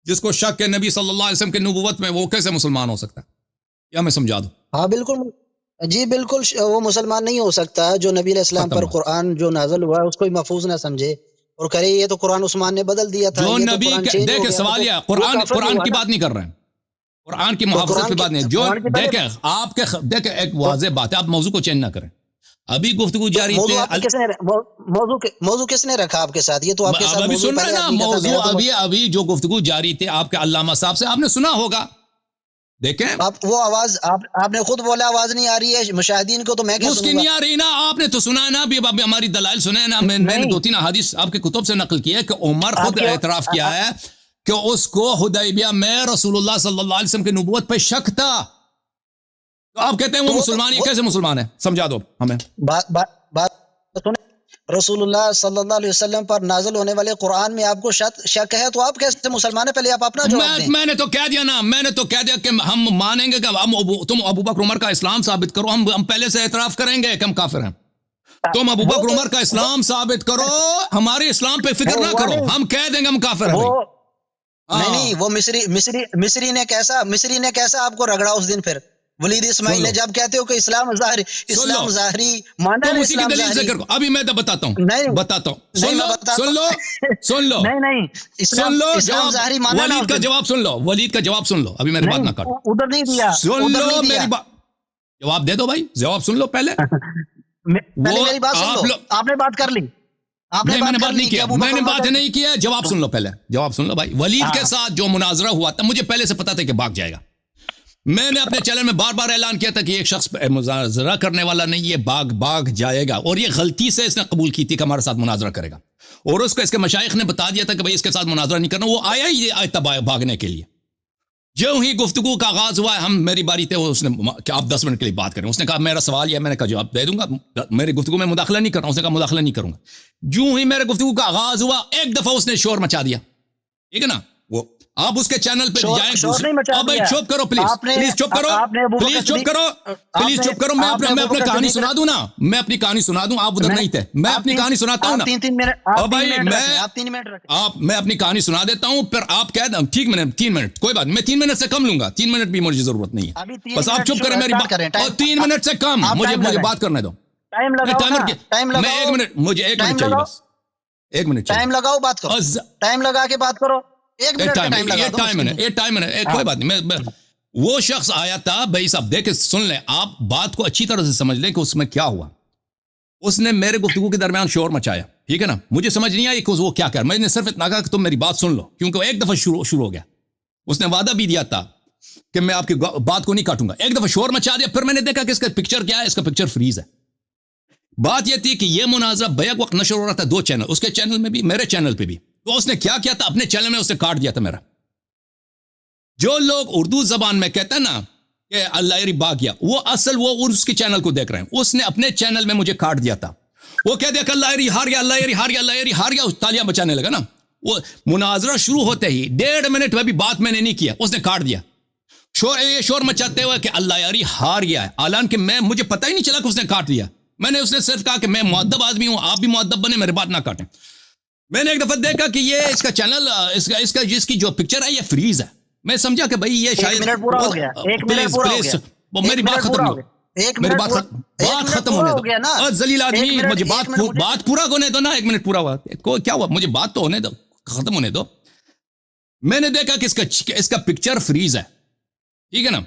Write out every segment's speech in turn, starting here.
جس کو شک ہے نبی صلی اللہ علیہ وسلم کے نبوت میں، وہ کیسے مسلمان ہو سکتا ہے؟ یا میں سمجھا دوں؟ ہاں بالکل جی بالکل، وہ مسلمان نہیں ہو سکتا جو نبی علیہ السلام پر قرآن جو نازل ہوا ہے اس کو ہی محفوظ نہ سمجھے اور کرے یہ تو قرآن عثمان نے بدل دیا تھا، جو یہ تو نبی قرآن چینج ہو دیکھیں، گیا، سوال یہ قرآن کی بات نہیں کر رہے ہیں، قرآن کی محافظت پہ بات نہیں، جو دیکھیں آپ کے دیکھیں ایک واضح بات ہے، آپ موضوع کو چینج نہ کریں، ابھی گفتگو جاری تھے۔ موضوع کس نے رکھا آپ کے ساتھ؟ یہ تو آپ کے ساتھ ابھی سن رہے نا موضوع، ابھی جو گفتگو جاری تھے آپ کے علامہ صاحب سے، آپ نے سنا ہوگا، دیکھیں آپ وہ آواز آپ نے خود بولا آواز نہیں آ رہی ہے مشاہدین کو، تو میں کیا اس کی نہیں آ رہی نا، آپ نے تو سنا ہے نا، ابھی ہماری دلائل سنے نا، میں نے 2-3 احادیث آپ کے کتب سے نقل کی ہے کہ عمر خود اعتراف کیا ہے کہ اس کو حدیبیہ میں رسول اللہ صلی اللہ علیہ وسلم کی نبوت پہ شک تھا، تو آپ کہتے ہیں وہ مسلمان، یہ کیسے مسلمان ہے؟ سمجھا دو ہمیں۔ بات سنیں، رسول اللہ صلی اللہ علیہ وسلم پر نازل ہونے والے قرآن میں آپ کو شک ہے تو آپ کیسے مسلمان ہیں؟ پہلے آپ اپنا جواب دیں۔ میں نے تو کہہ دیا نا، میں نے تو کہہ دیا کہ ہم مانیں گے کہ تم ابو بکر عمر کا اسلام ثابت کرو، ہم پہلے سے اعتراف کریں گے کہ ہم کافر ہیں۔ تم ابو بکر عمر کا اسلام ثابت کرو، ہمارے اسلام پہ فکر نہ کرو، ہم کہہ دیں گے ہم کافر ہیں۔ نہیں، وہ مصری نے کیسا آپ کو رگڑا اس دن؟ پھر ولید اسماعیل نے جب کہتے ہو کہ اسلام ظاہری مانا ہے، اسی کی دلیل ذکر کرو، ابھی میں تو بتاتا ہوں، سن لو نہیں اسلام ظاہری مانا، ولید کا جواب سن لو، ابھی میری بات نہ کاٹو، ادھر نہیں دیا، سن لو میری بات، جواب دے دو بھائی، جواب سن لو پہلے، میری بات سن لو، آپ نے بات کر لی، میں نے بات نہیں کیا، میں نے بات نہیں کیا، جواب سن لو پہلے، جواب سن لو بھائی۔ ولید کے ساتھ جو مناظرہ ہوا تھا، مجھے پہلے سے پتا تھا کہ بھاگ جائے گا، میں نے اپنے چینل میں بار بار اعلان کیا تھا کہ ایک شخص مناظرہ کرنے والا نہیں، یہ بھاگ جائے گا، اور یہ غلطی سے اس نے قبول کی تھی کہ ہمارے ساتھ مناظرہ کرے گا، اور اس کو اس کے مشائخ نے بتا دیا تھا کہ بھائی اس کے ساتھ مناظرہ نہیں کرنا، وہ آیا ہی بھاگنے کے لیے۔ جو ہی گفتگو کا آغاز ہوا ہے، میری باری تھی، اس نے کہ آپ 10 منٹ کے لیے بات کریں، اس نے کہا میرا سوال یہ ہے، میں نے کہا جواب دے دوں گا، میری گفتگو میں مداخلہ نہیں کر رہا ہوں، اس نے کہا مداخلہ نہیں کروں گا۔ جو ہی میرے گفتگو کا آغاز ہوا، ایک دفعہ اس نے شور مچا دیا، ٹھیک ہے نا، وہ آپ اس کے چینل پہ جائیں، بھائی چپ کرو پلیز چپ کرو، میں اپنی کہانی سنا دوں نا، میں اپنی کہانی سنا دوں، آپ ادھر نہیں تھے، میں اپنی کہانی سناتا ہوں نا، میں اپنی کہانی سنا دیتا ہوں، پھر آپ کہہ دیں ٹھیک، 3 منٹ کوئی بات، میں 3 منٹ سے کم لوں گا، 3 منٹ بھی مجھے ضرورت نہیں ہے، بس آپ چپ کریں میری بات، اور 3 منٹ سے کم مجھے بات کرنے دو، میں 1 منٹ، مجھے 1 منٹ چاہیے، بس 1 منٹ ٹائم لگاؤ، بات کرو، ٹائم لگا کے بات کرو، کوئی بات نہیں، وہ شخص آیا تھا بھائی صاحب، دیکھیں سن لیں، آپ بات کو اچھی طرح سے سمجھ لیں کہ اس میں کیا ہوا۔ اس نے میرے گفتگو کے درمیان شور مچایا، ٹھیک ہے نا، مجھے سمجھ نہیں آئی کہ وہ کیا کر، میں نے صرف اتنا کہا کہ تم میری بات سن لو، کیونکہ ایک دفعہ شروع ہو گیا، اس نے وعدہ بھی دیا تھا کہ میں آپ کی بات کو نہیں کاٹوں گا، ایک دفعہ شور مچا دیا، پھر میں نے دیکھا کہ اس کا پکچر کیا ہے، اس کا پکچر فریز ہے۔ بات یہ تھی کہ یہ مناظرہ بیک وقت نشر ہو رہا تھا 2 چینل، اس کے چینل میں بھی، میرے چینل پہ بھی، تو اس نے کیا کیا تھا، اپنے چینل میں اس نے کاٹ دیا تھا میرا۔ جو لوگ اردو زبان میں کہتے ہیں نا کہ اللہ یری باغ گیا، وہ اصل وہ اس کے چینل کو دیکھ رہے ہیں، اس نے اپنے چینل میں مجھے کاٹ دیا تھا، وہ کہہ دیا کہ اللہ یری ہار گیا، اللہ یری ہار گیا، اللہ یری ہار گیا، تالیاں بچانے لگا نا، وہ مناظرہ شروع ہوتے ہی 1.5 منٹ میں بھی بات میں نے نہیں کیا، اس نے کاٹ دیا، شور مچاتے ہوئے کہ اللہ یاری ہار گیا ہے، حالانکہ مجھے پتہ ہی نہیں چلا کہ اس نے کاٹ دیا، میں نے اس نے صرف کہا کہ میں مؤدب آدمی ہوں، آپ بھی مؤدب بنے، میرے بات نہ کاٹیں۔ میں نے ایک دفعہ دیکھا کہ یہ اس کا چینل، اس کی جو پکچر ہے یہ فریز ہے، میں سمجھا کہ بھائی یہ شاید پلیز میری بات ختم ہو، میری بات ختم ہونے دو، ذلیل آدمی، مجھے بات پورا ہونے دو نا، 1 منٹ پورا ہوا، کیا ہوا، مجھے بات تو ہونے دو، ختم ہونے دو۔ میں نے دیکھا کہ اس کا پکچر فریز ہے، ٹھیک ہے نا،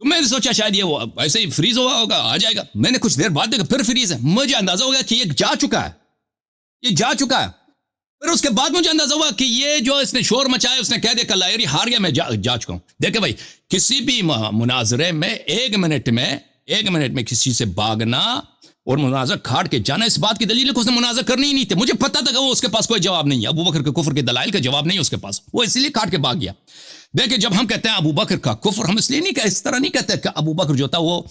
تو میں نے سوچا شاید یہ ایسے ہی فریز ہوا ہوگا، آ جائے گا، میں نے کچھ دیر بعد دیکھا پھر فریز ہے، مجھے اندازہ ہو گیا کہ یہ جا چکا ہے، پھر اس کے بعد مجھے اندازہ ہوا کہ یہ جو اس نے شور مچایا، اس نے کہہ دیا کہ اللہ یری ہار گیا، میں جا چکا ہوں۔ دیکھیں بھائی، کسی بھی مناظرے میں 1 منٹ میں کسی سے بھاگنا اور مناظرہ کھاڑ کے جانا، اس بات کی دلیل ہے کہ اس نے مناظرہ کرنی ہی نہیں تھی، مجھے پتا تھا کہ وہ اس کے پاس کوئی جواب نہیں ہے، ابو بکر کے کفر کے دلائل کا جواب نہیں ہے اس کے پاس، وہ اسی لیے کھاڑ کے بھاگ گیا۔ دیکھیں جب ہم کہتے ہیں ابو بکر کا کفر، ہم اس لیے نہیں کہ اس طرح نہیں کہتے کہ ابو بکر جو تھا وہ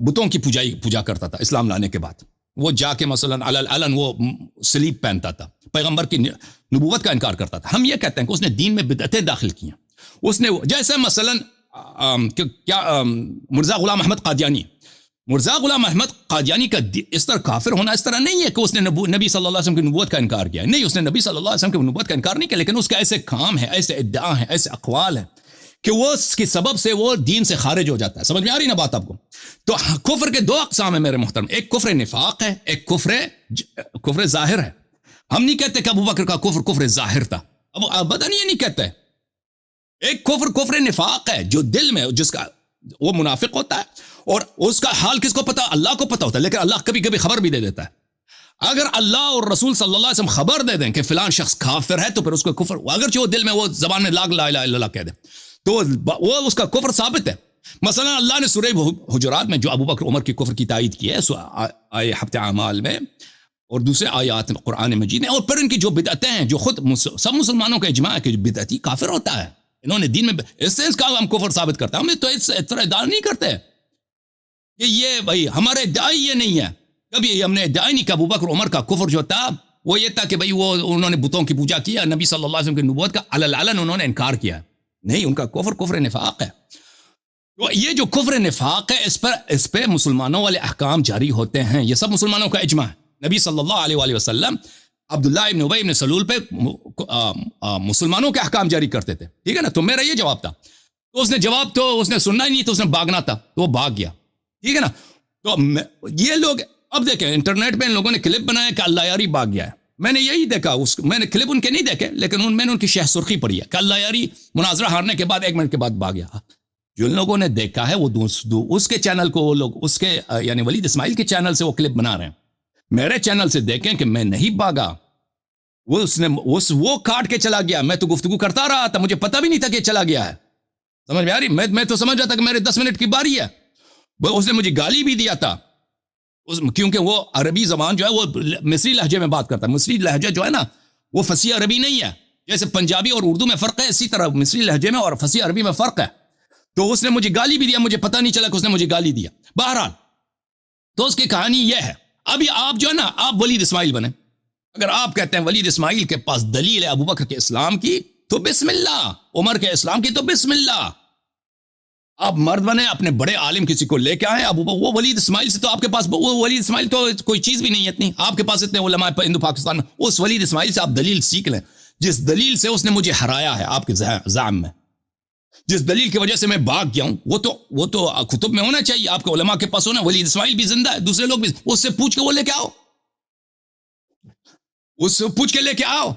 بتوں کی پوجا کرتا تھا اسلام لانے کے بعد، وہ جا کے مثلا علن وہ سلیب پہنتا تھا، پیغمبر کی نبوت کا انکار کرتا تھا۔ ہم یہ کہتے ہیں کہ اس نے دین میں بدعتیں داخل کی ہیں، اس نے جیسے مثلا مرزا غلام احمد قادیانی، مرزا غلام احمد قادیانی کا اس طرح کافر ہونا اس طرح نہیں ہے کہ اس نے نبی صلی اللہ علیہ وسلم کی نبوت کا انکار کیا. نہیں, اس نے نبی صلی اللہ علیہ وسلم کی نبوت کا انکار نہیں کیا, لیکن اس کا ایسے کام ہے, ایسے ادعا ہیں, ایسے اقوال ہیں کہ وہ اس کی سبب سے وہ دین سے خارج ہو جاتا ہے. سمجھ میں آ رہی نا بات آپ کو؟ تو کفر کے دو اقسام ہیں میرے محترم, ایک کفر نفاق ہے, ایک کفر ظاہر ہے. ہم نہیں کہتے کہ ابو بکر کا کفر کفر ظاہر تھا, اب ابدا یہ نہیں کہتے. ایک کفر نفاق ہے جو دل میں, جس کا وہ منافق ہوتا ہے اور اس کا حال کس کو پتا؟ اللہ کو پتا ہوتا ہے, لیکن اللہ کبھی کبھی خبر بھی دے دیتا ہے. اگر اللہ اور رسول صلی اللہ علیہ وسلم خبر دے دیں کہ فلان شخص کافر ہے تو پھر اس کو کفر, اگرچہ وہ دل میں وہ زبان میں لا الہ الا اللہ کہہ دے تو وہ اس کا کفر ثابت ہے. مثلا اللہ نے سورہ حجرات میں جو ابو بکر عمر کی کفر کی تائید کی ہے آیے ہفتہ اعمال میں اور دوسرے آیات قرآن مجید میں, اور پھر ان کی جو بدعتیں ہیں جو خود سب مسلمانوں کا اجماع ہے کہ بدعتی کافر ہوتا ہے, انہوں نے دین میں اس سے اس کا ہم کفر ثابت کرتا ہے. ہم تو اس طرح ادعا نہیں کرتے کہ یہ بھائی ہمارے ادعائی یہ نہیں ہے, کبھی ہم نے ادعائی نہیں کہ ابو بکر عمر کا کفر جو تھا وہ یہ تھا کہ بھئی وہ انہوں نے بتوں کی پوجا کیا, نبی صلی اللہ علیہ وسلم کی نبوت کا علن انہوں نے انکار کیا. نہیں, ان کا کفر نفاق ہے. تو یہ جو کفر نفاق ہے اس پہ مسلمانوں والے احکام جاری ہوتے ہیں, یہ سب مسلمانوں کا اجماع ہے. نبی صلی اللہ علیہ وآلہ وسلم عبداللہ ابن ابی ابن سلول پہ مسلمانوں کے احکام جاری کرتے تھے, ٹھیک ہے نا. تو میرا یہ جواب تھا, تو اس نے جواب تو اس نے سننا ہی نہیں, تو اس نے بھاگنا تھا تو وہ بھاگ گیا, ٹھیک ہے نا. تو یہ لوگ اب دیکھیں انٹرنیٹ پہ ان لوگوں نے کلپ بنایا کہ اللہ یاری بھاگ گیا ہے. میں نے یہی دیکھا, میں نے کلپ ان کے نہیں دیکھے, لیکن میں نے ان کی شہ سرخی پڑھی ہے کہ اللہ یاری مناظرہ ہارنے کے بعد 1 منٹ کے بعد بھاگ گیا. جو لوگوں نے دیکھا ہے وہ اس کے چینل کو وہ لوگ اس کے یعنی ولید اسماعیل کے چینل سے وہ کلپ بنا رہے ہیں. میرے چینل سے دیکھیں کہ میں نہیں بھاگا, وہ کاٹ کے چلا گیا. میں تو گفتگو کرتا رہا تھا, مجھے پتا بھی نہیں تھا کہ چلا گیا ہے. سمجھ میں آ رہی؟ میں تو سمجھ رہا تھا کہ میرے 10 منٹ کی باری ہے. اس نے مجھے گالی بھی دیا تھا کیونکہ وہ عربی زبان جو ہے وہ مصری لہجے میں بات کرتا ہے. مصری لہجہ جو ہے نا وہ فصیح عربی نہیں ہے, جیسے پنجابی اور اردو میں فرق ہے اسی طرح مصری لہجے میں اور فصیح عربی میں فرق ہے. تو اس نے مجھے گالی بھی دیا, مجھے پتا نہیں چلا کہ اس نے مجھے گالی دیا. بہرحال تو اس کی کہانی یہ ہے. ابھی آپ جو ہے نا آپ ولید اسماعیل بنے, اگر آپ کہتے ہیں ولید اسماعیل کے پاس دلیل ہے ابو بکر کے اسلام کی تو بسم اللہ, عمر کے اسلام کی تو بسم اللہ. آپ مرد بنے, اپنے بڑے عالم کسی کو لے کے آئے. وہ ولید اسماعیل سے تو آپ کے پاس وہ ولید اسماعیل تو کوئی چیز بھی نہیں ہے اتنی. آپ کے پاس اتنے علماء ہندو پاکستان میں, اس ولید اسماعیل سے آپ دلیل سیکھ لیں جس دلیل سے اس نے مجھے ہرایا ہے آپ کے زعم میں, جس دلیل کی وجہ سے میں بھاگ گیا ہوں. وہ تو کتب میں ہونا چاہیے, آپ کے علماء کے پاس ہونا. ولید اسماعیل بھی زندہ ہے, دوسرے لوگ بھی, اس سے پوچھ کے وہ لے کے آؤ, اس سے پوچھ کے لے کے آؤ.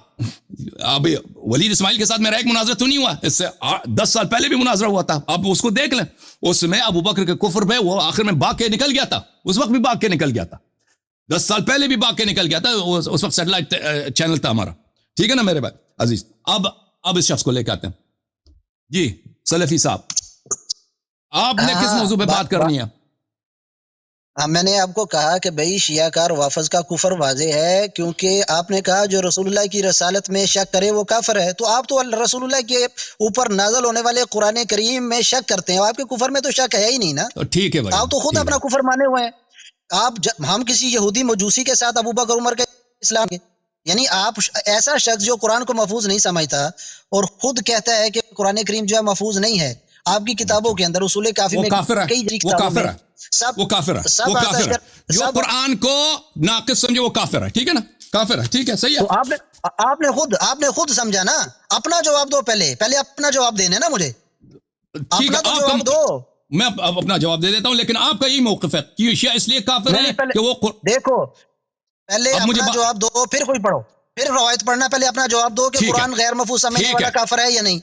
اب ولید اسماعیل کے ساتھ میرا ایک مناظرہ تو نہیں ہوا, اس سے 10 سال پہلے بھی مناظرہ ہوا تھا, آپ اس کو دیکھ لیں. اس میں ابو بکر کے کفر پہ وہ آخر میں بھاگ کے نکل گیا تھا, اس وقت بھی بھاگ کے نکل گیا تھا, 10 سال پہلے بھی بھاگ کے نکل گیا تھا. اس وقت سیٹلائٹ چینل تھا ہمارا, ٹھیک ہے نا میرے بھائی عزیز. اب اس شخص کو لے کے آتے ہیں. جی سلفی صاحب, آپ نے کس موضوع پہ بات کرنی ہے؟ میں نے آپ کو کہا کہ بھئی شیعہ کار وافظ کا کفر واضح ہے, کیونکہ آپ نے کہا جو رسول اللہ کی رسالت میں شک کرے وہ کافر ہے. تو آپ تو رسول اللہ کے اوپر نازل ہونے والے قرآن کریم میں شک کرتے ہیں, آپ کے کفر میں تو شک ہے ہی نہیں نا. ٹھیک ہے بھائی, آپ تو خود اپنا کفر مانے ہوئے ہیں. ہم کسی یہودی مجوسی کے ساتھ ابو بکر عمر کے اسلام کے, یعنی آپ ایسا شخص جو قرآن کو محفوظ نہیں سمجھتا اور خود کہتا ہے کہ قرآن کریم جو ہے محفوظ نہیں ہے, آپ کی کتابوں کے اندر اصول کافی میں وہ کافر ہے, جو قرآن کو ناقص سمجھے وہ کافر ہے, ٹھیک ہے نا, کافر ہے, ٹھیک ہے, صحیح ہے. آپ نے خود سمجھا نا. اپنا جواب دو, پہلے اپنا جواب دینے نا مجھے, اپنا تو جواب دو. میں اپنا جواب دے دیتا ہوں, لیکن آپ کا یہی موقف ہے کہ شیعہ اس لیے کافر ہے کہ وہ دیکھو پہلے اپنا جواب دو پھر کوئی پڑھو, پھر روایت پڑھنا. پہلے اپنا جواب دو کہ قرآن غیر محفوظ سمجھنے والا کافر ہے یا نہیں.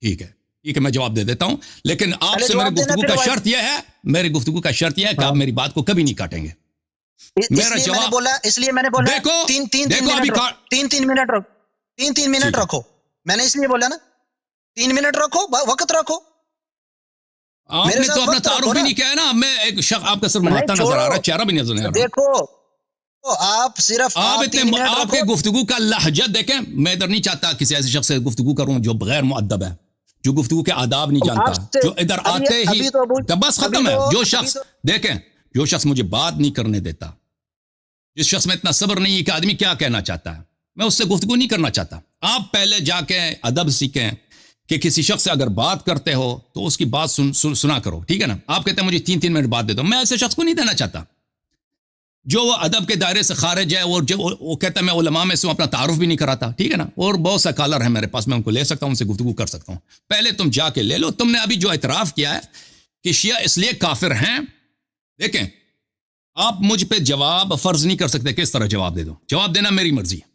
ٹھیک ہے, میں جواب دے دیتا ہوں, لیکن آپ سے میری گفتگو کا شرط یہ ہے کہ آپ میری بات کو کبھی نہیں کاٹیں گے. میرا جواب بولا, اس لیے میں نے بولا تین منٹ رکھو. میں نے اس لیے بولا نا 3 منٹ رکھو, وقت رکھو. آپ نے تو اپنا تعارف بھی نہیں کیا ہے نا. میں ایک شخص آپ کا صرف مہتا نظر آ رہا ہے, چہرہ بھی نظر نہیں آ رہا. دیکھو آپ صرف آپ کے گفتگو کا لہجہ دیکھیں. میں ادھر نہیں چاہتا کسی ایسے شخص سے گفتگو کروں جو غیر مؤدب ہے, جو گفتگو کے آداب نہیں جانتا, جو ادھر آتے ہی بس ختم ہے. جو شخص دیکھیں, جو شخص مجھے بات نہیں کرنے دیتا, جس شخص میں اتنا صبر نہیں ہے کہ آدمی کیا کہنا چاہتا ہے, میں اس سے گفتگو نہیں کرنا چاہتا. آپ پہلے جا کے ادب سیکھیں, کہ کسی شخص سے اگر بات کرتے ہو تو اس کی بات سنا کرو، ٹھیک ہے نا. آپ کہتے ہیں مجھے 3 منٹ بات دے دو، میں ایسے شخص کو نہیں دینا چاہتا جو وہ ادب کے دائرے سے خارج ہے، اور جو وہ کہتا ہے میں علماء میں سے اپنا تعارف بھی نہیں کراتا، ٹھیک ہے نا. اور بہت سا کالر ہے میرے پاس، میں ان کو لے سکتا ہوں، ان سے گفتگو کر سکتا ہوں. پہلے تم جا کے لے لو. تم نے ابھی جو اعتراف کیا ہے کہ شیعہ اس لیے کافر ہیں، دیکھیں آپ مجھ پہ جواب فرض نہیں کر سکتے کس طرح جواب دے دو. جواب دینا میری مرضی ہے،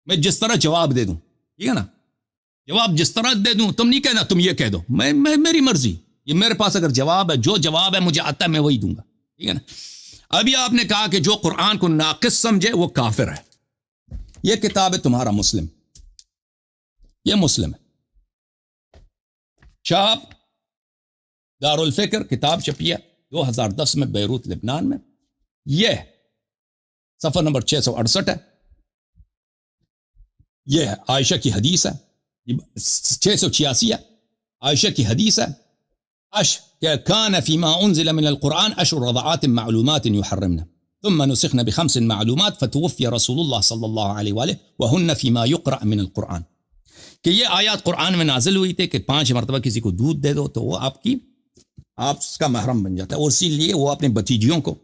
میں جس طرح جواب دے دوں، ٹھیک ہے نا. جواب جس طرح دے دوں، تم نہیں کہنا تم یہ کہہ دو، میں میری مرضی. یہ میرے پاس اگر جواب ہے، جو جواب ہے مجھے آتا ہے میں وہی دوں گا، ٹھیک ہے نا. ابھی آپ نے کہا کہ جو قرآن کو ناقص سمجھے وہ کافر ہے. یہ کتاب ہے تمہارا مسلم، یہ مسلم ہے، چھاپ دارالفکر، کتاب چھپی ہے 2010 میں بیروت لبنان میں. یہ صفحہ نمبر 668 ہے. یہ ہے عائشہ کی حدیث ہے، 686 ہے. عائشہ کی حدیث ہے، كان فيما أنزل من القرآن 10 رضعات معلومات يحرمن ثم نسخن ب5 معلومات فتوفي رسول الله صلی اللہ علیہ وآلہ وهن فيما يقرأ من القرآن. کہ یہ آیات قرآن میں نازل ہوئی تھے کہ 5 مرتبہ کسی کو دودھ دے دو تو وہ آپ اس کا محرم بن جاتا ہے. اور اسی لیے وہ اپنے بتیجیوں کو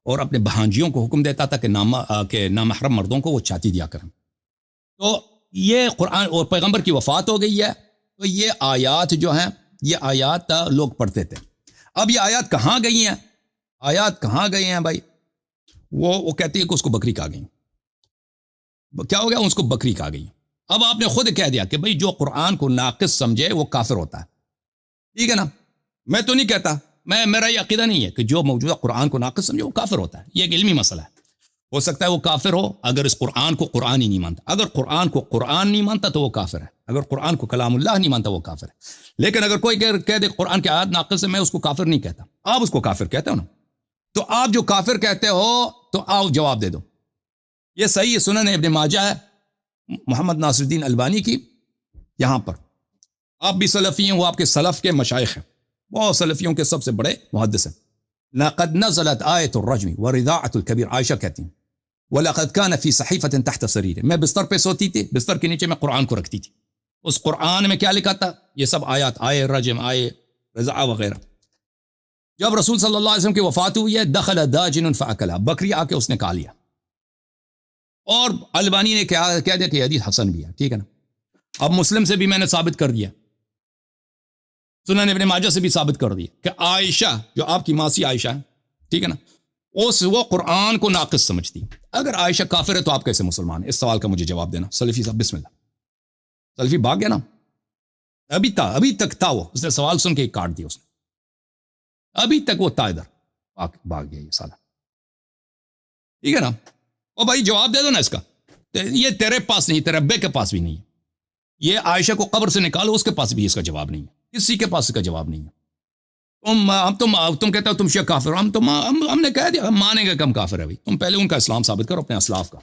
اور اپنے بھانجیوں کو حکم دیتا تھا کہ نامحرم مردوں کو وہ چھاتی دیا کریں. تو یہ قرآن، اور پیغمبر کی وفات ہو گئی ہے، تو یہ آیات جو ہیں، یہ آیات لوگ پڑھتے تھے. اب یہ آیات کہاں گئی ہیں؟ آیات کہاں گئی ہیں بھائی؟ وہ کہتی ہے کہ اس کو بکری کھا گئی. کیا ہو گیا؟ اس کو بکری کھا گئی. اب آپ نے خود کہہ دیا کہ بھائی جو قرآن کو ناقص سمجھے وہ کافر ہوتا ہے، ٹھیک ہے نا. میں تو نہیں کہتا، میرا یہ عقیدہ نہیں ہے کہ جو موجودہ قرآن کو ناقص سمجھے وہ کافر ہوتا ہے. یہ ایک علمی مسئلہ ہے. ہو سکتا ہے وہ کافر ہو اگر اس قرآن کو قرآن ہی نہیں مانتا. اگر قرآن کو قرآن نہیں مانتا تو وہ کافر ہے. اگر قرآن کو کلام اللہ نہیں مانتا وہ کافر ہے. لیکن اگر کوئی کہہ دے قرآن کی آیات ناقص ہے، میں اس کو کافر نہیں کہتا. آپ اس کو کافر کہتے ہو نا. تو آپ جو کافر کہتے ہو تو آؤ جواب دے دو. یہ صحیح سنن ابن ماجہ ہے، محمد ناصر الدین البانی کی. یہاں پر آپ بھی سلفی ہیں، وہ آپ کے سلف کے مشائخ ہیں، وہ سلفیوں کے سب سے بڑے محدث ہیں. لقد نزلت آیت الرجم ورضاعۃ الکبیر، عائشہ کہتی ہیں وَلَقَدْ كَانَ فِي صَحِيفَةٍ تَحْتَ سَرِيرٍ، میں بستر پہ سوتی تھی، بستر کے نیچے میں قرآن کو رکھتی تھی. اس قرآن میں کیا لکھا تھا؟ یہ سب آیات، آئے رجم، آئے رضاع وغیرہ. جب رسول صلی اللہ علیہ وسلم کی وفات ہوئی ہے، دخل داجن فاکلها، بکری آ کے اس نے کھا لیا. اور البانی نے کہہ دیا کہ یہ حدیث حسن بھی ہے، ٹھیک ہے نا. اب مسلم سے بھی میں نے ثابت کر دیا، سنن ابن ماجہ سے بھی ثابت کر دیا کہ عائشہ جو آپ کی ماسی عائشہ ہے، ٹھیک ہے نا، وہ قرآن کو ناقص سمجھتی. اگر عائشہ کافر ہے تو آپ کیسے مسلمان ہیں؟ اس سوال کا مجھے جواب دینا. سلفی صاحب بسم اللہ. سلفی بھاگ گیا نا، ابھی تک تھا، وہ اس نے سوال سن کے کاٹ دیا اس نے. ابھی تک وہ تھا ادھر، بھاگ گیا یہ سالہ، ٹھیک ہے نا. او بھائی جواب دے دو نا اس کا. یہ تیرے پاس نہیں، تیرے ابے کے پاس بھی نہیں ہے. یہ عائشہ کو قبر سے نکالو، اس کے پاس بھی اس کا جواب نہیں ہے. کسی کے پاس اس کا جواب نہیں ہے. تم کہتے ہو تم شیعہ کافر ہو، ہم نے کہہ دیا ہم مانیں گے کہ ہم کافر ہے. بھائی تم پہلے ان کا اسلام ثابت کرو، اپنے اسلاف کا.